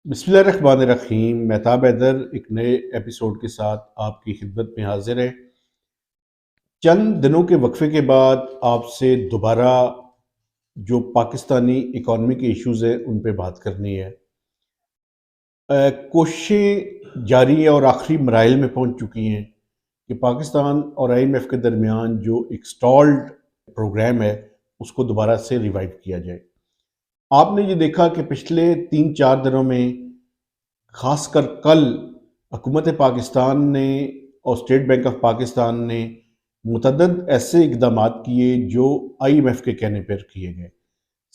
बिस्मिल्लाहिर्रहमानिर्रहीम। मेहताब हैदर एक नए एपिसोड के साथ आपकी खिदमत में हाजिर है। चंद दिनों के वक्फे के बाद आपसे दोबारा जो पाकिस्तानी इकॉनमी के इश्यूज़ हैं उन पे बात करनी है। कोशिशें जारी हैं और आखिरी मराइल में पहुंच चुकी हैं कि पाकिस्तान और आईएमएफ के दरमियान जो एक स्टॉल्ड प्रोग्राम है उसको दोबारा से रिवाइव किया जाए। आपने ये देखा कि पिछले 3-4 दिनों में खासकर कल हुकूमत पाकिस्तान ने और स्टेट बैंक ऑफ पाकिस्तान ने मुतअद्दिद ऐसे इकदाम किए जो आईएमएफ के कहने पर किए गए।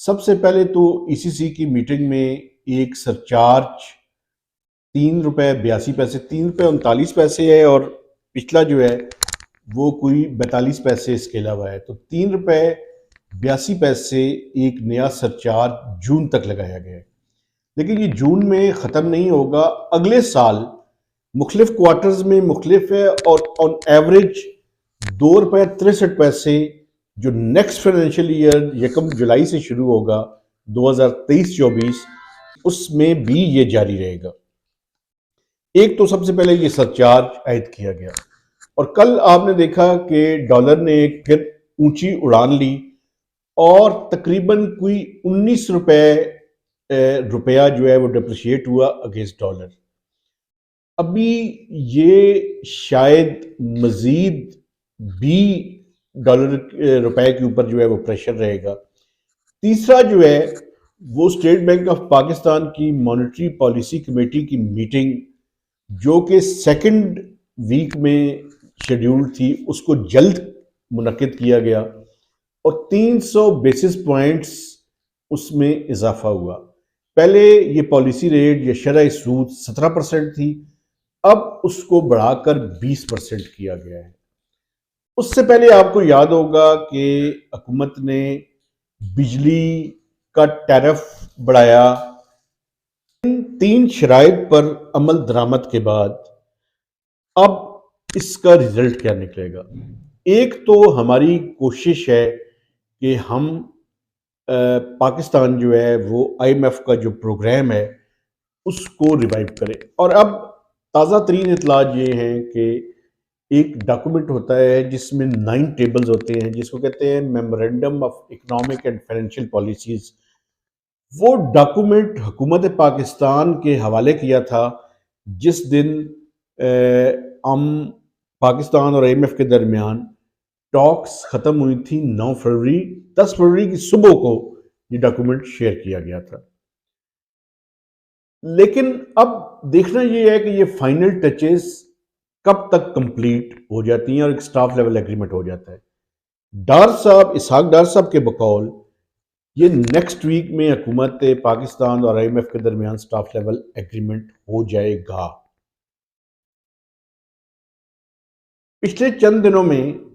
सबसे पहले तो ईसीसी की मीटिंग में एक सरचार्ज ₹3.82, ₹3.39 है और पिछला जो है वो कोई 42 पैसे इसके अलावा है। तो ₹3.82 एक नया सरचार्ज जून तक लगाया गया है। लेकिन ये जून में ख़त्म नहीं होगा, अगले साल मुख्तलिफ क्वार्टर्स में मुख्तलिफ है और ऑन एवरेज ₹2.63 जो नेक्स्ट फाइनेंशियल ईयर 1 जुलाई से शुरू होगा 2023-24 उसमें भी ये जारी रहेगा। एक तो सबसे पहले ये सरचार्ज आयद किया गया और कल आपने देखा कि डॉलर ने एक फिर ऊंची उड़ान ली और तकरीबन कोई रुपया जो है वो डिप्रिशिएट हुआ अगेंस्ट डॉलर। अभी ये शायद मजीद भी रुपए के ऊपर जो है वो प्रेशर रहेगा। तीसरा जो है वो स्टेट बैंक ऑफ पाकिस्तान की मॉनेटरी पॉलिसी कमेटी की मीटिंग जो कि सेकंड वीक में शेड्यूल्ड थी उसको जल्द मुनक्किद किया गया और 300 बेसिस पॉइंट्स उसमें इजाफा हुआ। पहले ये पॉलिसी रेट या शरह सूद 17% थी, अब उसको बढ़ाकर 20% किया गया है। उससे पहले आपको याद होगा कि हुकूमत ने बिजली का टैरिफ बढ़ाया। इन 3 शराइत पर अमल दरामद के बाद अब इसका रिजल्ट क्या निकलेगा। एक तो हमारी कोशिश है कि हम पाकिस्तान जो है वो आईएमएफ का जो प्रोग्राम है उसको रिवाइव करें। और अब ताज़ा तरीन इतलात ये हैं कि एक डॉक्यूमेंट होता है जिसमें 9 टेबल्स होते हैं जिसको कहते हैं memorandum of economic and financial policies. वो डॉक्यूमेंट हुकूमत पाकिस्तान के हवाले किया था जिस दिन हम पाकिस्तान और आईएमएफ के दरमियान टॉक्स ख़त्म हुई थी 9 फरवरी। 10 फरवरी की सुबह को ये डॉक्यूमेंट शेयर किया गया था। लेकिन अब देखना ये है कि ये फाइनल टचेस कब तक कंप्लीट हो जाती हैं और एक स्टाफ लेवल एग्रीमेंट हो जाता है। इसहाक डार साहब के बकौल ये नेक्स्ट वीक में हुकूमत पाकिस्तान और आईएमएफ के दरमियान स्टाफ लेवल एग्रीमेंट हो जाएगा। पिछले चंद दिनों में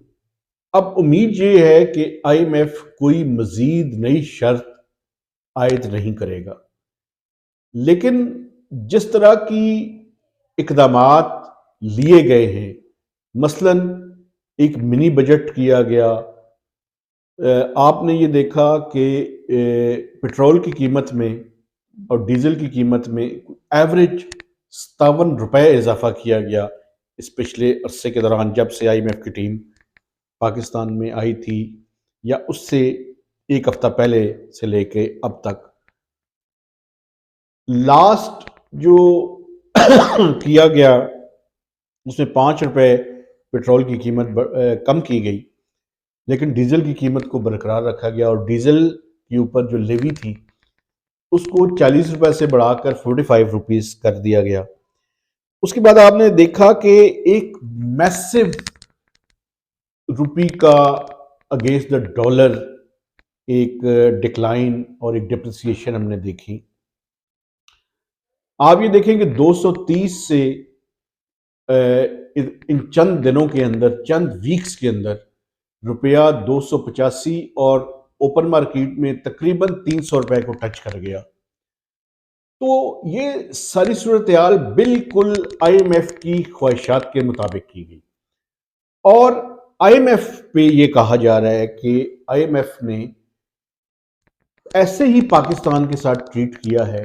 अब उम्मीद ये है कि आईएमएफ कोई मजीद नई शर्त आयद नहीं करेगा, लेकिन जिस तरह की इकदामात लिए गए हैं, मसलन एक मिनी बजट किया गया। आपने ये देखा कि पेट्रोल की कीमत में और डीजल की कीमत में एवरेज ₹57 इजाफा किया गया इस पिछले अरसे के दौरान जब से आईएमएफ की टीम पाकिस्तान में आई थी या उससे एक हफ्ता पहले से लेके अब तक। लास्ट जो किया गया उसमें ₹5 पेट्रोल की कीमत कम की गई, लेकिन डीजल की कीमत को बरकरार रखा गया और डीजल के ऊपर जो लेवी थी उसको ₹40 से बढ़ाकर ₹45 कर दिया गया। उसके बाद आपने देखा कि एक मैसिव रुपी का अगेंस्ट द डॉलर एक डिक्लाइन और एक डिप्रिसिएशन हमने देखी। आप ये देखें कि 230 से इन चंद दिनों के अंदर, चंद वीक्स के अंदर रुपया 285 और ओपन मार्केट में तकरीबन ₹300 को टच कर गया। तो ये सारी सूरत हाल बिल्कुल आईएमएफ की ख्वाहिशात के मुताबिक की गई और आईएमएफ पे ये कहा जा रहा है कि आईएमएफ ने ऐसे ही पाकिस्तान के साथ ट्रीट किया है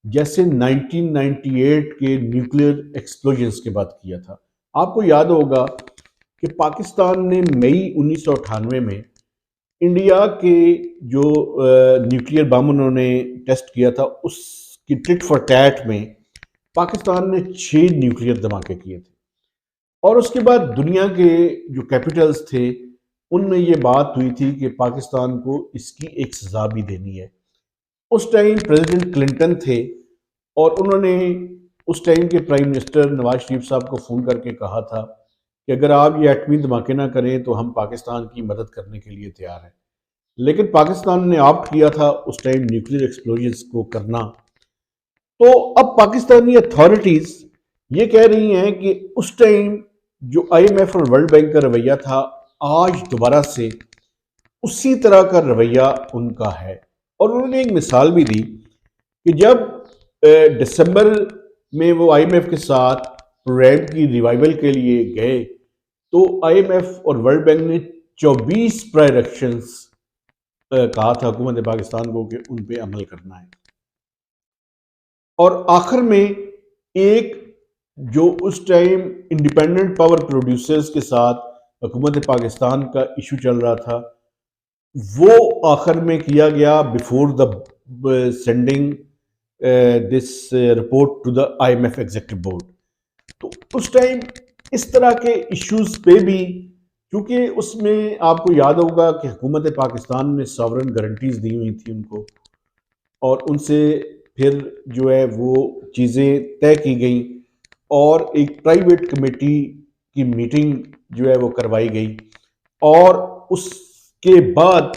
जैसे 1998 के न्यूक्लियर एक्सप्लोजन्स के बाद किया था। आपको याद होगा कि पाकिस्तान ने मई 1998 में इंडिया के जो न्यूक्लियर बम उन्होंने टेस्ट किया था, उसकी टिट फॉर टैट में पाकिस्तान ने 6 न्यूक्लियर धमाके किए थे। और उसके बाद दुनिया के जो कैपिटल्स थे उनमें ये बात हुई थी कि पाकिस्तान को इसकी एक सजा भी देनी है। उस टाइम प्रेसिडेंट क्लिंटन थे और उन्होंने उस टाइम के प्राइम मिनिस्टर नवाज शरीफ साहब को फ़ोन करके कहा था कि अगर आप ये एटमी धमाके ना करें तो हम पाकिस्तान की मदद करने के लिए तैयार हैं। लेकिन पाकिस्तान ने ऑप्ट किया था उस टाइम न्यूक्लियर एक्सप्लोजन्स को करना। तो अब पाकिस्तानी अथॉरिटीज़ ये कह रही हैं कि उस टाइम जो आईएमएफ और वर्ल्ड बैंक का रवैया था, आज दोबारा से उसी तरह का रवैया उनका है। और उन्होंने एक मिसाल भी दी कि जब दिसंबर में वो आईएमएफ के साथ प्रोग्राम की रिवाइवल के लिए गए तो आईएमएफ और वर्ल्ड बैंक ने 24 प्रायर एक्शंस कहा था हुकूमत पाकिस्तान को कि उन पे अमल करना है। और आखिर में एक जो उस टाइम इंडिपेंडेंट पावर प्रोड्यूसर्स के साथ हुकूमत पाकिस्तान का इशू चल रहा था, वो आखिर में किया गया before the sending this report to the IMF executive board. तो उस टाइम इस तरह के इश्यूज पे भी, क्योंकि उसमें आपको याद होगा कि हुकूमत पाकिस्तान ने सॉवरन गारंटीज दी हुई थी उनको, और उनसे फिर जो है वो चीज़ें तय की गई और एक प्राइवेट कमेटी की मीटिंग जो है वो करवाई गई। और उसके बाद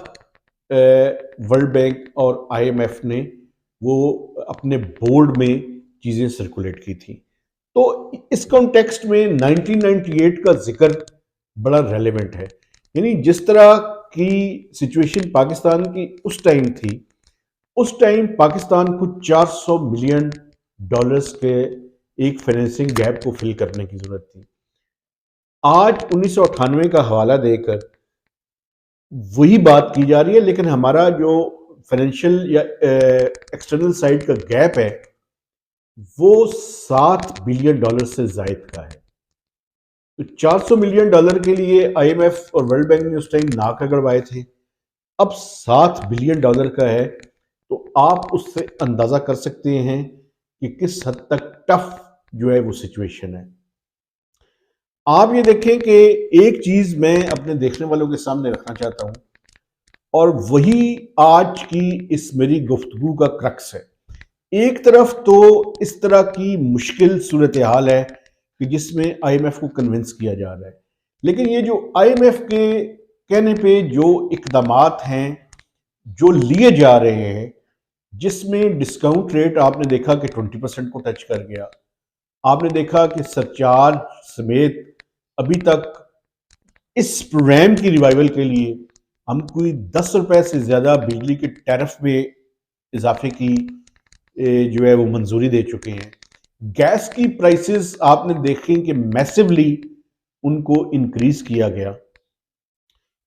वर्ल्ड बैंक और आईएमएफ ने वो अपने बोर्ड में चीज़ें सर्कुलेट की थी। तो इस कॉन्टेक्स्ट में 1998 का जिक्र बड़ा रेलेवेंट है। यानी जिस तरह की सिचुएशन पाकिस्तान की उस टाइम थी, उस टाइम पाकिस्तान को 400 मिलियन डॉलर्स के एक फाइनेंसिंग गैप को फिल करने की जरूरत थी। आज 1998 का हवाला देकर वही बात की जा रही है, लेकिन हमारा जो फाइनेंशियल या एक्सटर्नल साइड का गैप है वो 7 बिलियन डॉलर से जायद का है। तो 400 मिलियन डॉलर के लिए आईएमएफ और वर्ल्ड बैंक ने उस टाइम नाक रगड़वाए थे, अब 7 बिलियन डॉलर का है। तो आप उससे अंदाजा कर सकते हैं कि किस हद तक टफ जो है वो सिचुएशन है। आप ये देखें कि एक चीज मैं अपने देखने वालों के सामने रखना चाहता हूं, और वही आज की इस मेरी गुफ्तगू का क्रक्स है। एक तरफ तो इस तरह की मुश्किल सूरत हाल है कि जिसमें आईएमएफ को कन्विंस किया जा रहा है, लेकिन ये जो आईएमएफ के कहने पे जो इकदामात हैं जो लिए जा रहे हैं, जिसमें डिस्काउंट रेट आपने देखा कि 20% को टच कर गया, आपने देखा कि सरचार्ज समेत अभी तक इस प्रोग्राम की रिवाइवल के लिए हम कोई 10 रुपए से ज़्यादा बिजली के टैरिफ में इजाफे की जो है वो मंजूरी दे चुके हैं। गैस की प्राइसेस आपने देखें कि मैसिवली उनको इंक्रीज किया गया।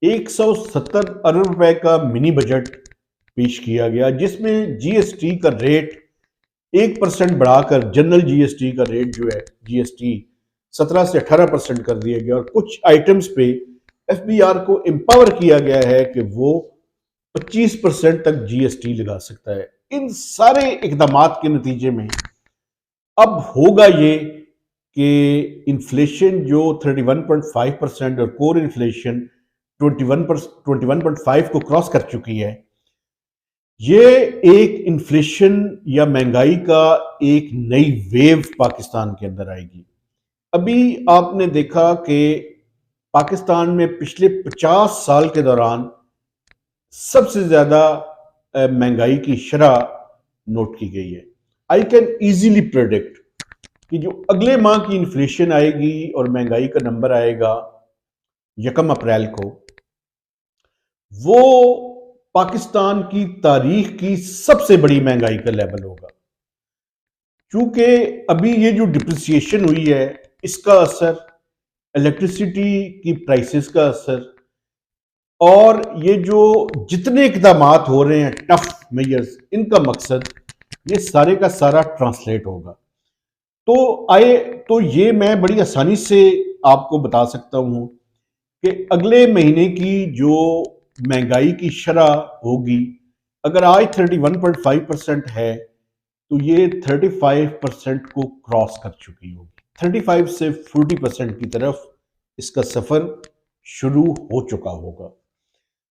170 अरब रुपए का मिनी बजट पेश किया गया, जिसमें जीएसटी का रेट 1% बढ़ाकर जनरल जीएसटी का रेट जो है जीएसटी 17 से 18% कर दिया गया, और कुछ आइटम्स पे एफबीआर को एम्पावर किया गया है कि वो 25% तक जीएसटी लगा सकता है। इन सारे इकदामात के नतीजे में अब होगा ये कि इन्फ्लेशन जो 31.5% और कोर इन्फ्लेशन 21.5 को क्रॉस कर चुकी है, ये एक इन्फ्लेशन या महंगाई का एक नई वेव पाकिस्तान के अंदर आएगी। अभी आपने देखा कि पाकिस्तान में पिछले 50 साल के दौरान सबसे ज्यादा महंगाई की शरह नोट की गई है। आई कैन इजीली प्रेडिक्ट कि जो अगले माह की इन्फ्लेशन आएगी और महंगाई का नंबर आएगा 1 अप्रैल को, वो पाकिस्तान की तारीख की सबसे बड़ी महंगाई का लेवल होगा। क्योंकि अभी ये जो डिप्रिसिएशन हुई है, इसका असर, इलेक्ट्रिसिटी की प्राइसेस का असर, और ये जो जितने इकदामात हो रहे हैं टफ मेजर्स, इनका मकसद ये सारे का सारा ट्रांसलेट होगा। तो आए तो ये मैं बड़ी आसानी से आपको बता सकता हूँ कि अगले महीने की जो महंगाई की शरह होगी, अगर आज 31.5% है तो ये 35% को क्रॉस कर चुकी होगी। 35 से 40% की तरफ इसका सफर शुरू हो चुका होगा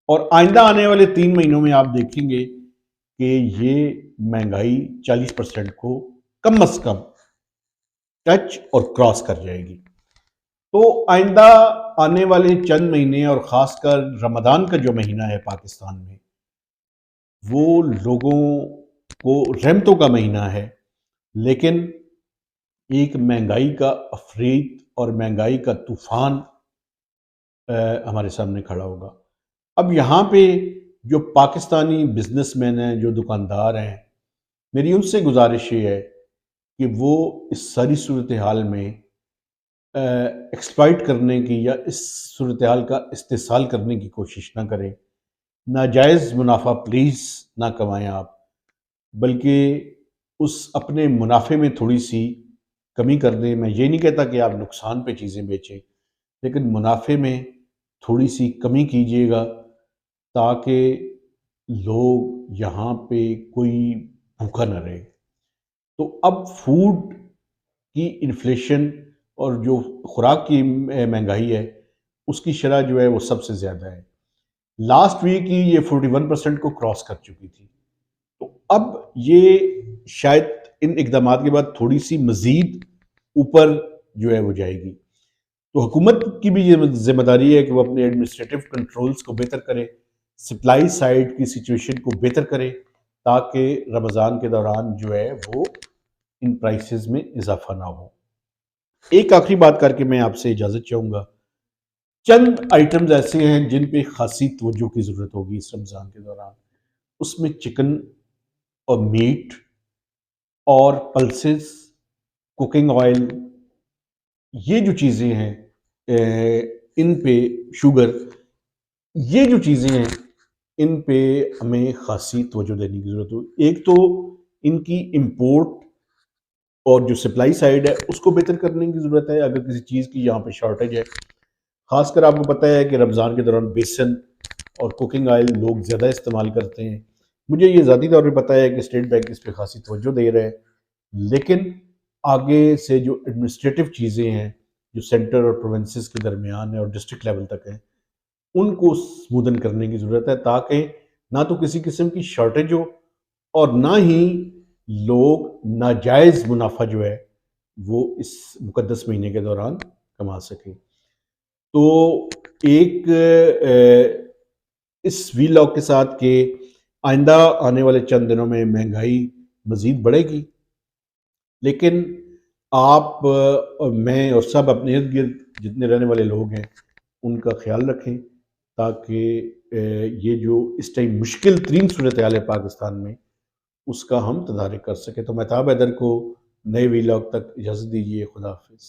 और आइंदा आने वाले 3 महीनों में आप देखेंगे कि ये महंगाई 40% को कम अज कम टच और क्रॉस कर जाएगी। तो आइंदा आने वाले चंद महीने और खासकर रमदान का जो महीना है पाकिस्तान में, वो लोगों को रहमतों का महीना है, लेकिन एक महंगाई का अफरीत और महंगाई का तूफान हमारे सामने खड़ा होगा। अब यहाँ पे जो पाकिस्तानी बिजनेसमैन हैं, जो दुकानदार हैं, मेरी उनसे गुजारिश ये है कि वो इस सारी सूरत हाल में एक्सप्लॉइट करने की या इस सूरत हाल का इस्तेसाल करने की कोशिश ना करें। नाजायज़ मुनाफा प्लीज़ ना कमाएं आप, बल्कि उस अपने मुनाफे में थोड़ी सी कमी कर दें। मैं ये नहीं कहता कि आप नुकसान पे चीज़ें बेचें, लेकिन मुनाफे में थोड़ी सी कमी कीजिएगा ताकि लोग यहाँ पे कोई भूखा न रहे। तो अब फूड की इन्फ्लेशन और जो खुराक की महंगाई है, उसकी शरह जो है वो सबसे ज़्यादा है। लास्ट वीक ही ये 41% को क्रॉस कर चुकी थी। तो अब ये शायद इन इकदामात के बाद थोड़ी सी मज़ीद ऊपर जो है वो जाएगी। तो हुकूमत की भी ये ज़िम्मेदारी है कि वो अपने एडमिनिस्ट्रेटिव कंट्रोल्स को बेहतर करे, सप्लाई साइड की सिचुएशन को बेहतर करे, ताकि रमज़ान के दौरान जो है वो इन प्राइसेस में इजाफा ना हो। एक आखिरी बात करके मैं आपसे इजाज़त चाहूँगा। चंद आइटम्स ऐसे हैं जिन पे खासी तवज्जो की ज़रूरत होगी इस रमज़ान के दौरान। उसमें चिकन और मीट और पल्सेस, कुकिंग ऑयल, ये जो चीज़ें हैं, इन पे शुगर, ये जो चीज़ें हैं, इन पे हमें खासी तवज्जो देने की ज़रूरत हो। एक तो इनकी इम्पोर्ट और जो सप्लाई साइड है उसको बेहतर करने की ज़रूरत है। अगर किसी चीज़ की यहाँ पे शॉर्टेज है, खासकर आपको पता है कि रमज़ान के दौरान बेसन और कुकिंग ऑयल लोग ज़्यादा इस्तेमाल करते हैं। मुझे ये ज़ाती तौर पे पता है कि स्टेट बैंक इस पे खासी तवज्जो दे रहा है, लेकिन आगे से जो एडमिनिस्ट्रेटिव चीज़ें हैं, जो सेंटर और प्रोविंसेस के दरमियान है और डिस्ट्रिक्ट लेवल तक है, उनको स्मूदन करने की ज़रूरत है, ताकि ना तो किसी किस्म की शॉर्टेज हो और ना ही लोग नाजायज़ मुनाफा जो है वो इस मुकद्दस महीने के दौरान कमा सकें। तो एक इस वीलॉग के साथ कि आइंदा आने वाले चंद दिनों में महंगाई मज़ीद बढ़ेगी, लेकिन आप और मैं और सब अपने इर्द गिर्द जितने रहने वाले लोग हैं उनका ख्याल रखें, ताकि ये जो इस टाइम मुश्किल तरीन सूरत हाल है पाकिस्तान में, उसका हम तदारक कर सकें। तो महताब हैदर को नए वीलॉग तक इजाज़त दीजिए। खुदा हाफिज़।